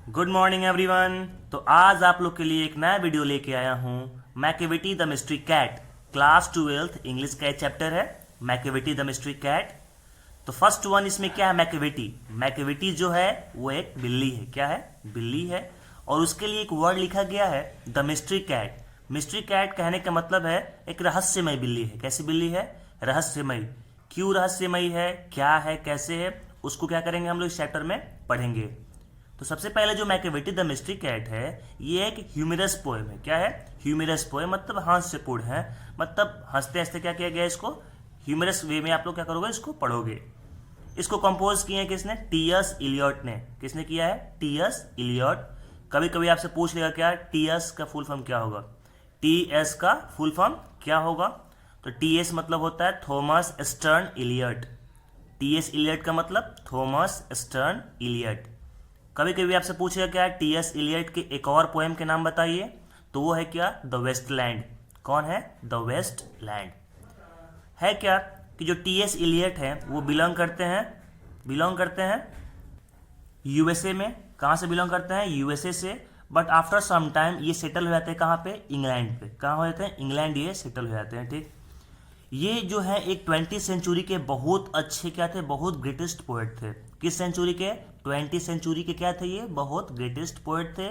Good morning everyone. तो आज आप लोग के लिए एक नया वीडियो लेके आया हूँ। Macavity the mystery cat, class 12th English का एक चैप्टर है मैकेविटी द मिस्ट्री कैट। तो फर्स्ट वन इसमें क्या है, मैकेविटी। मैकेविटी जो है वो एक बिल्ली है। क्या है? बिल्ली है। और उसके लिए एक वर्ड लिखा गया है the mystery cat. Mystery cat कहने का मतलब है एक रहस्यमय बिल्ली है। कैसी बिल्ली है? रहस्यमय। क्यों रहस्यमय है, क्या है, कैसे है, उसको क्या करेंगे हम लोग इस चैप्टर में पढ़ेंगे। तो सबसे पहले जो मैकेविटी द मिस्ट्री कैट है ये एक ह्यूमरस पोएम है। क्या है? ह्यूमरस पोएम मतलब हास्यपूर्ण है। मतलब हंसते हंसते क्या किया गया, इसको ह्यूमरस वे में आप लोग क्या करोगे, इसको पढ़ोगे। इसको कंपोज किए हैं किसने? टी.एस. इलियट ने। किसने किया है? टी.एस. इलियट। कभी कभी आपसे पूछ लेगा क्या टी.एस. का फुल फॉर्म क्या होगा, टी.एस. का फुल फॉर्म क्या होगा। तो टी.एस. मतलब होता है Thomas Stearns Eliot. T S. Eliot का मतलब थॉमस स्टर्न इलियट। कभी कभी आपसे पूछेगा क्या टी.एस. इलियट के एक और पोएम के नाम बताइए, तो वो है क्या? The waste land. कौन है? The waste land. है क्या कि जो टी.एस. इलियट है वो बिलोंग करते हैं यूएसए में। कहाँ से बिलोंग करते हैं? यूएसए से। बट आफ्टर सम टाइम ये सेटल हो जाते हैं कहाँ पे? इंग्लैंड पे। कहाँ हो जाते हैं? इंग्लैंड ये सेटल हो जाते हैं। ठीक। ये जो है एक 20th सेंचुरी के बहुत अच्छे क्या थे, बहुत ग्रेटेस्ट पोएट थे। किस सेंचुरी के? 20th सेंचुरी के क्या थे ये? बहुत ग्रेटेस्ट पोएट थे।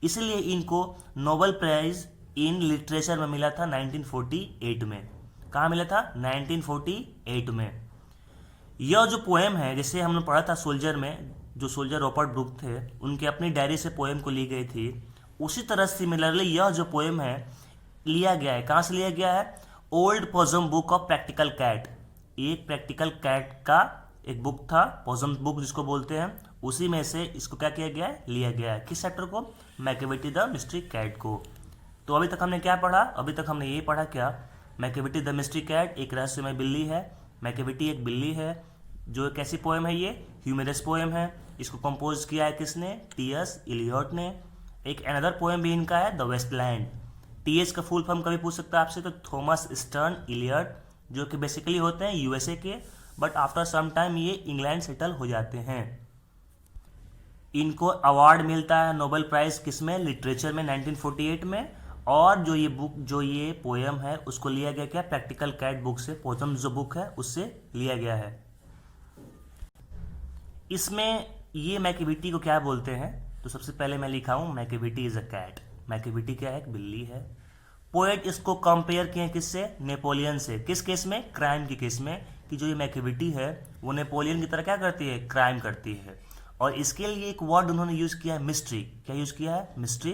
इसलिए इनको नोबेल प्राइज इन लिटरेचर में मिला था 1948 में। कहाँ मिला था? 1948 में। यह जो पोएम है, जैसे हमने पढ़ा था सोल्जर में, जो सोल्जर रॉबर्ट ब्रूक थे उनके अपनी डायरी से पोएम को ली गई थी, उसी तरह सिमिलरली यह जो पोएम है लिया गया है। कहाँ से लिया गया है? Old Possum book of practical cat. एक प्रैक्टिकल कैट का एक बुक था, पोजम बुक जिसको बोलते हैं, उसी में से इसको क्या किया गया है? लिया गया है। किस चैप्टर को? मैकेविटी द मिस्ट्री कैट को। तो अभी तक हमने क्या पढ़ा? अभी तक हमने ये पढ़ा क्या, मैकेविटी द मिस्ट्री कैट एक रहस्यमय बिल्ली है। मैकेविटी एक बिल्ली है। जो कैसी पोएम है ये? ह्यूमरस पोएम है। इसको कंपोज किया है किसने? टी.एस. इलियट ने। एक अनदर पोएम भी इनका है द वेस्टलैंड। टी.एस. का फुल फॉर्म कभी पूछ सकता है आपसे, तो थॉमस स्टर्न इलियट, जो कि बेसिकली होते हैं यूएसए के, बट आफ्टर सम टाइम ये इंग्लैंड सेटल हो जाते हैं। इनको अवार्ड मिलता है नोबेल प्राइज किसमें? लिटरेचर में 1948 में। और जो ये पोएम है उसको लिया गया क्या? प्रैक्टिकल कैट बुक से, पोएम जो बुक है उससे लिया गया है। इसमें ये मैकेविटी को क्या बोलते हैं? तो सबसे पहले मैं लिखा हूं Macavity is a cat. Macavity क्या है? एक बिल्ली है। पोएट इसको कंपेयर किए किससे? नेपोलियन से। किस केस में? क्राइम के केस में, कि जो ये मैकेविटी है वो नेपोलियन की तरह क्या करती है? क्राइम करती है। और इसके लिए एक वर्ड उन्होंने यूज किया है मिस्ट्री। क्या यूज किया है? मिस्ट्री,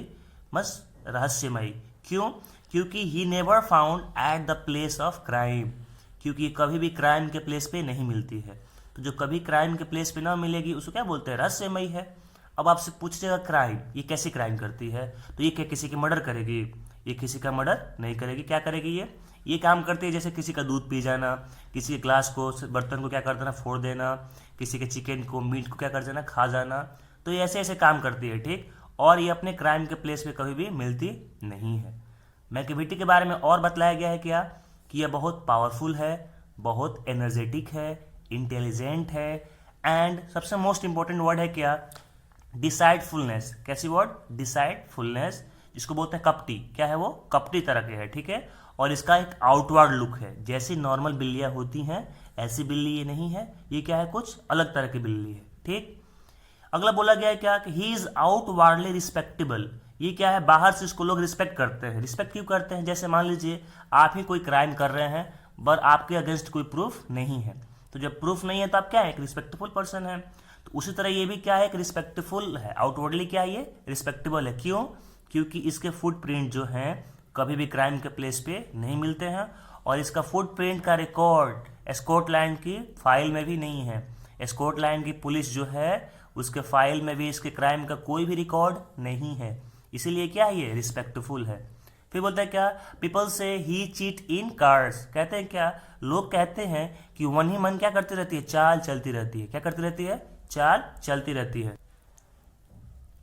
बस रहस्यमयी। क्यों? क्योंकि he never found at the place of crime. क्योंकि कभी भी क्राइम के प्लेस पे नहीं मिलती है। तो जो कभी क्राइम के प्लेस पे ना मिलेगी उसको क्या बोलते हैं? रहस्यमयी है। अब आपसे पूछेगा क्राइम, ये कैसी क्राइम करती है? तो ये क्या किसी की मर्डर करेगी? ये किसी का मर्डर नहीं करेगी। क्या करेगी ये काम करती है जैसे किसी का दूध पी जाना, किसी के ग्लास को, बर्तन को क्या कर देना? फोड़ देना, किसी के चिकन को, मीट को क्या कर देना? खा जाना। तो ये ऐसे ऐसे काम करती है। ठीक। और ये अपने क्राइम के प्लेस पे कभी भी मिलती नहीं है। मैकेविटी के बारे में और बतलाया गया है क्या, कि यह बहुत पावरफुल है, बहुत एनर्जेटिक है, इंटेलिजेंट है, एंड सबसे मोस्ट इंपॉर्टेंट वर्ड है क्या? डिसाइडफुलनेस। कैसी वर्ड? डिसाइडफुलनेस, जिसको बोलते हैं कपटी। क्या है वो? कपटी तरह के है। ठीक है। और इसका एक आउटवर्ड लुक है, जैसी नॉर्मल बिल्लियां होती हैं ऐसी बिल्ली ये नहीं है। ये क्या है? कुछ अलग तरह की बिल्ली है। ठीक। अगला बोला गया है क्या कि ही इज आउटवर्डली रिस्पेक्टेबल। ये क्या है? बाहर से इसको लोग रिस्पेक्ट करते हैं। रिस्पेक्ट क्यों करते हैं? जैसे मान लीजिए आप ही कोई क्राइम कर रहे हैं पर आपके अगेंस्ट कोई प्रूफ नहीं है, तो जब प्रूफ नहीं है तो आप क्या है? एक रिस्पेक्टफुल पर्सन है। तो उसी तरह ये भी क्या है? एक रिस्पेक्टफुल है। आउटवर्डली क्या है? ये रिस्पेक्टेबल है। क्यों? क्योंकि इसके फुटप्रिंट जो हैं कभी भी क्राइम के प्लेस पे नहीं मिलते हैं। और इसका फुटप्रिंट का रिकॉर्ड स्कॉटलैंड की फाइल में भी नहीं है। स्कॉटलैंड की पुलिस जो है उसके फाइल में भी इसके क्राइम का कोई भी रिकॉर्ड नहीं है। इसीलिए क्या है? ये रिस्पेक्टफुल है। फिर बोलता है क्या? पीपल से ही चीट इन कार्ड्स। कहते हैं क्या? लोग कहते हैं कि मन ही मन क्या करती रहती है? चाल चलती रहती है। क्या करती रहती है? चाल चलती रहती है।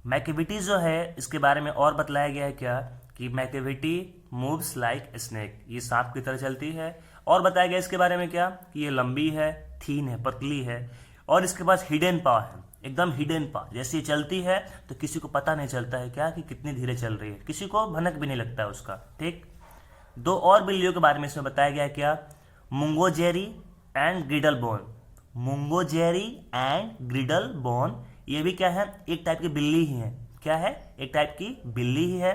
मैकेविटी जो है इसके बारे में और बतलाया गया है क्या, कि मैकेविटी मूव्स लाइक स्नेक। ये सांप की तरह चलती है। और बताया गया इसके बारे में क्या, कि ये लंबी है, थीन है, पतली है, और इसके पास हिडन पाव है। एकदम हिडन पा, जैसे ये चलती है तो किसी को पता नहीं चलता है क्या कि कितनी धीरे चल रही है, किसी को भनक भी नहीं लगता है उसका। ठीक, दो और बिल्लियों के बारे में इसमें बताया गया है क्या, Mungojerrie and Griddlebone. Mungojerrie and Griddlebone, ये भी क्या है, एक टाइप की बिल्ली ही है। क्या है, एक टाइप की बिल्ली ही है।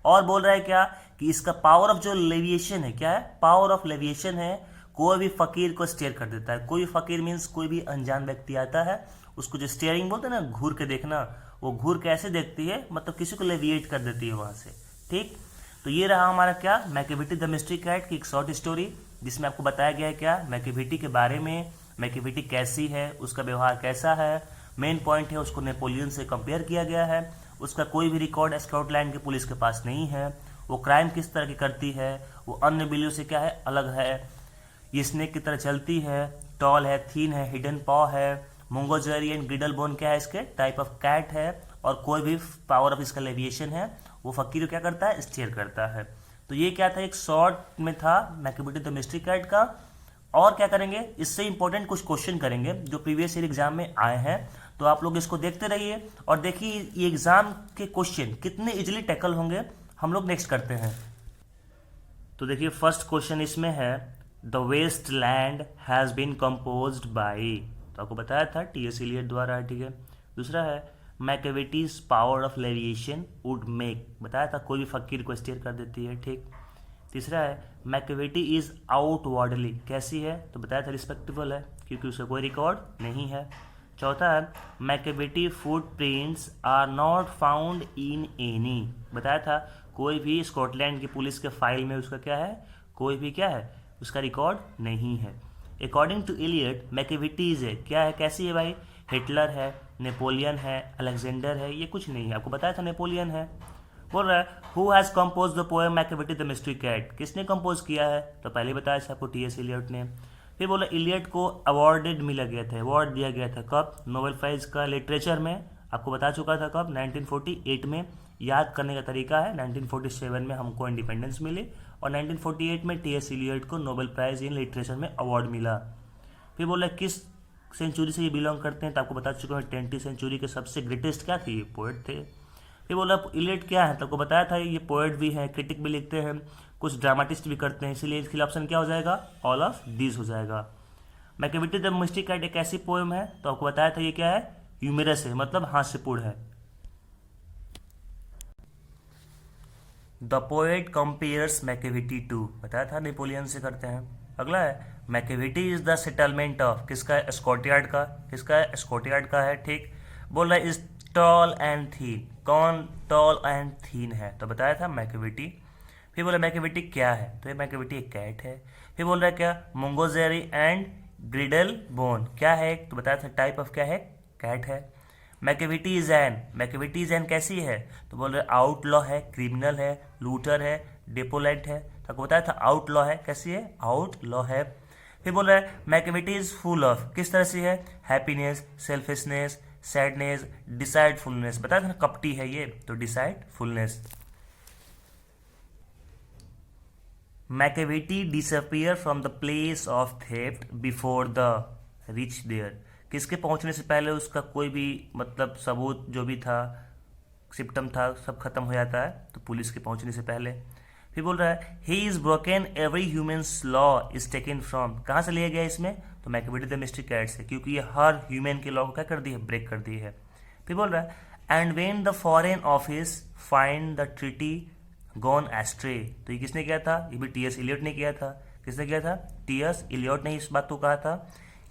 और बोल रहा है क्या कि इसका पावर ऑफ जो लेविएशन है, क्या है, पावर ऑफ लेविएशन है, कोई भी फकीर को स्टेयर कर देता है। कोई फकीर मीन्स कोई भी अनजान व्यक्ति आता है, उसको जो स्टेयरिंग बोलते हैं ना, घूर के देखना, वो घूर के ऐसे देखती है, मतलब किसी को लेविएट कर देती है वहां से। ठीक, तो ये रहा हमारा क्या, मैकेविटी द मिस्ट्री कैट की एक शॉर्ट स्टोरी, जिसमें आपको बताया गया है क्या, मैकेविटी के बारे में, मैकेविटी कैसी है, उसका व्यवहार कैसा है। मेन पॉइंट है उसको नेपोलियन से कंपेयर किया गया है। उसका कोई भी रिकॉर्ड स्कॉटलैंड की पुलिस के पास नहीं है। वो क्राइम किस तरह की करती है, वो अन्य बिल्लियों से क्या है, अलग है। ये स्नेक की तरह चलती है, टॉल है, थीन है, हिडन पॉ है। मुंगो जेरी एंड ग्रिडल बोन क्या है, इसके टाइप ऑफ कैट है। और कोई भी पावर ऑफ इसका लेविएशन है, वो फकीर क्या करता है, स्टीयर करता है। तो ये क्या था, एक शॉर्ट में था मैकेविटी द मिस्ट्री कैट का। और क्या करेंगे, इससे इंपॉर्टेंट कुछ क्वेश्चन करेंगे जो प्रीवियस ईयर एग्जाम में आए हैं, तो आप लोग इसको देखते रहिए और देखिए ये एग्जाम के क्वेश्चन कितने इजीली टैकल होंगे, हम लोग नेक्स्ट करते हैं। तो देखिए फर्स्ट क्वेश्चन इसमें है, the waste land has been composed by, तो आपको बताया था टी.एस. इलियट द्वारा। ठीक है, दूसरा है मैकेविटीज पावर ऑफ लेविएशन वुड मेक, बताया था कोई भी फकीर को स्टीयर कर देती है। ठीक, तीसरा है मैकेविटी इज आउटवर्डली, कैसी है, तो बताया था रिस्पेक्टेबल है क्योंकि उसका कोई रिकॉर्ड नहीं है। चौथा है Macavity footprints are not found in any, बताया था कोई भी स्कॉटलैंड की पुलिस के फाइल में उसका क्या है, कोई भी क्या है, उसका रिकॉर्ड नहीं है। अकॉर्डिंग टू इलियट मैकेविटीज है, क्या है, कैसी है भाई, हिटलर है, नेपोलियन है, अलेक्जेंडर है, ये कुछ नहीं है। आपको बताया था नेपोलियन है। बोल रहा है who has compose the poem Macavity the mystery cat, किसने कंपोज किया है, तो पहले बताया था आपको टी.एस. इलियट ने। फिर बोला इलियट को अवार्डेड मिला गया था, अवार्ड दिया गया था कब, नोबेल प्राइज का लिटरेचर में, आपको बता चुका था कब, 1948 में। याद करने का तरीका है 1947 में हमको इंडिपेंडेंस मिली और 1948 में टी.एस. इलियट को नोबेल प्राइज इन लिटरेचर में अवार्ड मिला। फिर बोला किस सेंचुरी से ये बिलोंग करते हैं, तो आपको बता चुका हूँ 20वीं सेंचुरी के सबसे ग्रेटेस्ट क्या थे, ये पोएट थे। फिर बोला इलियट क्या है, तो आपको बताया था ये पोएट भी है, क्रिटिक भी लिखते हैं, कुछ ड्रामाटिस्ट भी करते हैं, इसलिए इसके लिए ऑप्शन क्या हो जाएगा, ऑल ऑफ दीज हो जाएगा। मैकेविटी द मिस्ट्री कैट एक ऐसी पोएम है, तो आपको बताया था ये क्या है, ह्यूमरस है, मतलब हास्यपूर्ण है। The poet compares Macavity to, बताया था नेपोलियन से करते हैं। अगला है Macavity is the settlement of, किसका है, स्कॉटलैंड का, किसका है, स्कॉटलैंड का है। ठीक, बोल रहा है इज टॉल एंड थीन, कौन टॉल एंड थीन है, तो बताया था मैकेविटी। फिर बोला मैकेविटी क्या है, तो ये मैकेविटी एक कैट है। फिर बोल रहा है क्या, मुंगो जेरी एंड ग्रिडल बोन क्या है, तो बताया था टाइप ऑफ क्या है, कैट है। Macavity is an, Macavity is an कैसी है, तो बोल रहे आउटलॉ है, क्रिमिनल है, लूटर है, डिपोलेंट है, तो आपको बताया था आउटलॉ है, कैसी है, आउटलॉ है। फिर बोल रहा है मैकेविटी इज फुल ऑफ, किस तरह से है, हैप्पीनेस, सेल्फिशनेस, सैडनेस, डिसाइडफुलनेस, बताया था ना कपटी है ये, तो deceitfulness. Macavity disappear from the place of theft before the reach there, किसके पहुंचने से पहले उसका कोई भी मतलब सबूत जो भी था, सिम्टम था, सब खत्म हो जाता है, तो पुलिस के पहुंचने से पहले। फिर बोल रहा है he is broken every humans law is taken from, कहाँ से लिया गया इसमें, तो मैकेविटी द मिस्ट्री कैट से, क्योंकि ये हर ह्यूमन के लॉ को क्या कर दी है, ब्रेक कर दी है। फिर बोल रहा है and when the foreign office find the treaty gone ashtray, तो ये किसने किया था, ये भी टी.एस. इलियट ने किया था। किसने किया था, टी.एस. इलियट ने इस बात को कहा था,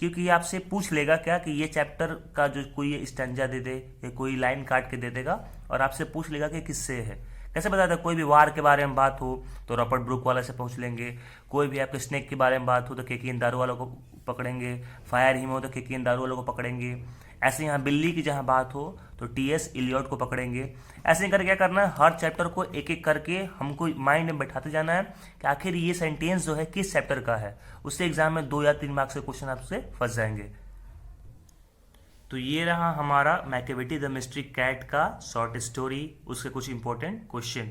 क्योंकि ये आपसे पूछ लेगा क्या कि ये चैप्टर का जो कोई स्टैंजा दे दे या कोई लाइन काट के दे देगा और आपसे पूछ लेगा कि किससे है। कैसे बताया था, कोई भी वार के बारे में बात हो तो रॉबर्ट ब्रूक वाला से पूछ लेंगे, कोई भी आपके स्नेक के बारे में बात हो तो केकेन दारू वालों को पकड़ेंगे, फायर हिम हो तो केकेन दारू वालों को पकड़ेंगे, ऐसे यहाँ बिल्ली की जहाँ बात हो तो टी.एस. इलियट को पकड़ेंगे। ऐसे ही करके क्या करना है, हर चैप्टर को एक एक करके हमको माइंड में बैठाते जाना है कि आखिर ये सेंटेंस जो है किस चैप्टर का है, उससे एग्जाम में 2 या 3 मार्क्स के क्वेश्चन आपसे फंस जाएंगे। तो ये रहा हमारा मैकेविटी द मिस्ट्री कैट का शॉर्ट स्टोरी, उसके कुछ इंपॉर्टेंट क्वेश्चन।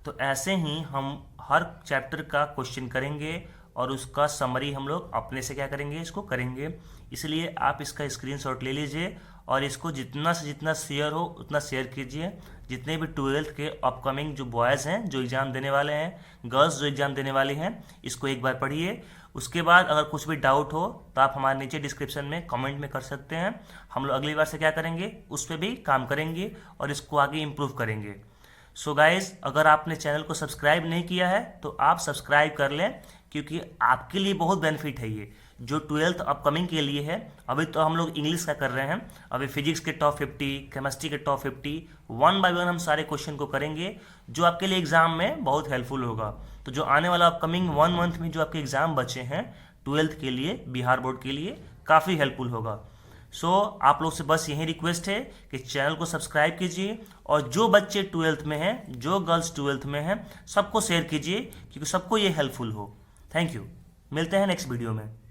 तो ऐसे ही हम हर चैप्टर का क्वेश्चन करेंगे और उसका समरी हम लोग अपने से क्या करेंगे, इसको करेंगे। इसलिए आप इसका स्क्रीनशॉट ले लीजिए और इसको जितना से जितना शेयर हो उतना शेयर कीजिए। जितने भी 12th के अपकमिंग जो बॉयज़ हैं जो एग्ज़ाम देने वाले हैं, गर्ल्स जो एग्ज़ाम देने वाली हैं, इसको एक बार पढ़िए। उसके बाद अगर कुछ भी डाउट हो तो आप हमारे नीचे डिस्क्रिप्शन में कमेंट में कर सकते हैं। हम लोग अगली बार से क्या करेंगे, उस पर भी काम करेंगे और इसको आगे इम्प्रूव करेंगे। सो गाइज, अगर आपने चैनल को सब्सक्राइब नहीं किया है तो आप सब्सक्राइब कर लें, क्योंकि आपके लिए बहुत बेनिफिट है ये जो 12th अपकमिंग के लिए है। अभी तो हम लोग इंग्लिश का कर रहे हैं, अभी फिजिक्स के टॉप 50, केमिस्ट्री के टॉप 50 1 बाय 1 हम सारे क्वेश्चन को करेंगे, जो आपके लिए एग्जाम में बहुत हेल्पफुल होगा। तो जो आने वाला अपकमिंग 1 मंथ में जो आपके एग्जाम बचे हैं 12th के लिए, बिहार बोर्ड के लिए काफ़ी हेल्पफुल होगा। सो आप लोग से बस यही रिक्वेस्ट है कि चैनल को सब्सक्राइब कीजिए, और जो बच्चे 12th में हैं, जो गर्ल्स 12th में हैं, सबको शेयर कीजिए, क्योंकि सबको ये हेल्पफुल हो। थैंक यू, मिलते हैं नेक्स्ट वीडियो में।